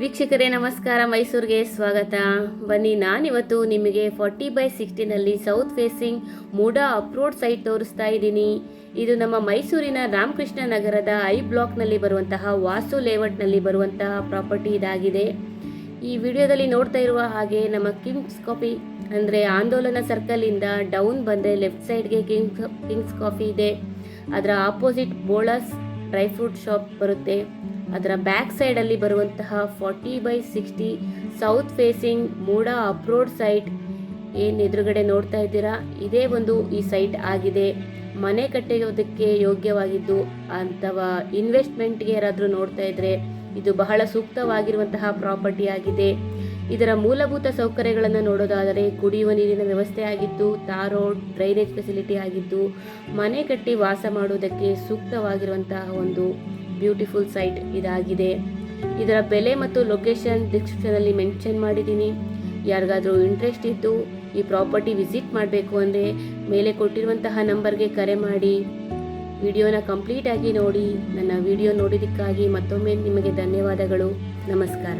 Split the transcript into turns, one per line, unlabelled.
ವೀಕ್ಷಕರೇ ನಮಸ್ಕಾರ, ಮೈಸೂರಿಗೆ ಸ್ವಾಗತ. ಬನ್ನಿ, ನಾನಿವತ್ತು ನಿಮಗೆ 40/60ನಲ್ಲಿ south facing MUDA approved site ತೋರಿಸ್ತಾ ಇದ್ದೀನಿ. ಇದು ನಮ್ಮ ಮೈಸೂರಿನ ರಾಮಕೃಷ್ಣ ನಗರದ ಐ ಬ್ಲಾಕ್ನಲ್ಲಿ ಬರುವಂತಹ ವಾಸು ಲೇಔಟ್ನಲ್ಲಿ ಬರುವಂತಹ ಪ್ರಾಪರ್ಟಿ ಇದಾಗಿದೆ. ಈ ವಿಡಿಯೋದಲ್ಲಿ ನೋಡ್ತಾ ಇರುವ ಹಾಗೆ ನಮ್ಮ ಕಿಂಗ್ಸ್ ಕಾಫಿ ಅಂದರೆ ಆಂದೋಲನ ಸರ್ಕಲಿಂದ ಡೌನ್ ಬಂದರೆ ಲೆಫ್ಟ್ ಸೈಡ್ಗೆ ಕಿಂಗ್ಸ್ ಕಾಫಿ ಇದೆ. ಅದರ ಆಪೋಸಿಟ್ ಬೋಳಸ್ ಡ್ರೈ ಫ್ರೂಟ್ ಶಾಪ್ ಬರುತ್ತೆ. ಅದರ ಬ್ಯಾಕ್ ಸೈಡಲ್ಲಿ ಬರುವಂತಹ 40/60 south facing MUDA approved site ಏನು ಎದುರುಗಡೆ ನೋಡ್ತಾ ಇದ್ದೀರಾ, ಇದೇ ಒಂದು ಈ ಸೈಟ್ ಆಗಿದೆ. ಮನೆ ಕಟ್ಟೋದಕ್ಕೆ ಯೋಗ್ಯವಾಗಿದ್ದು ಅಥವಾ ಇನ್ವೆಸ್ಟ್ಮೆಂಟ್ಗೆ ಯಾರಾದರೂ ನೋಡ್ತಾ ಇದ್ದರೆ ಇದು ಬಹಳ ಸೂಕ್ತವಾಗಿರುವಂತಹ ಪ್ರಾಪರ್ಟಿ ಆಗಿದೆ. ಇದರ ಮೂಲಭೂತ ಸೌಕರ್ಯಗಳನ್ನು ನೋಡೋದಾದರೆ ಕುಡಿಯುವ ನೀರಿನ ವ್ಯವಸ್ಥೆ ಆಗಿದ್ದು, ತಾರ್ ರೋಡ್, ಡ್ರೈನೇಜ್ ಫೆಸಿಲಿಟಿ ಆಗಿದ್ದು, ಮನೆ ಕಟ್ಟಿ ವಾಸ ಮಾಡುವುದಕ್ಕೆ ಸೂಕ್ತವಾಗಿರುವಂತಹ ಒಂದು ಬ್ಯೂಟಿಫುಲ್ ಸೈಟ್ ಇದಾಗಿದೆ. ಇದರ ಬೆಲೆ ಮತ್ತು ಲೊಕೇಶನ್ ಡಿಸ್ಕ್ರಿಪ್ಷನಲ್ಲಿ ಮೆನ್ಷನ್ ಮಾಡಿದ್ದೀನಿ. ಯಾರಿಗಾದರೂ ಇಂಟ್ರೆಸ್ಟ್ ಇದ್ದು ಈ ಪ್ರಾಪರ್ಟಿ ವಿಸಿಟ್ ಮಾಡಬೇಕು ಅಂದರೆ ಮೇಲೆ ಕೊಟ್ಟಿರುವಂತಹ ನಂಬರ್ಗೆ ಕರೆ ಮಾಡಿ ವಿಡಿಯೋನ ಕಂಪ್ಲೀಟ್ ಆಗಿ ನೋಡಿ. ನನ್ನ ವಿಡಿಯೋ ನೋಡಿದ್ದಕ್ಕಾಗಿ ಮತ್ತೊಮ್ಮೆ ನಿಮಗೆ ಧನ್ಯವಾದಗಳು. ನಮಸ್ಕಾರ.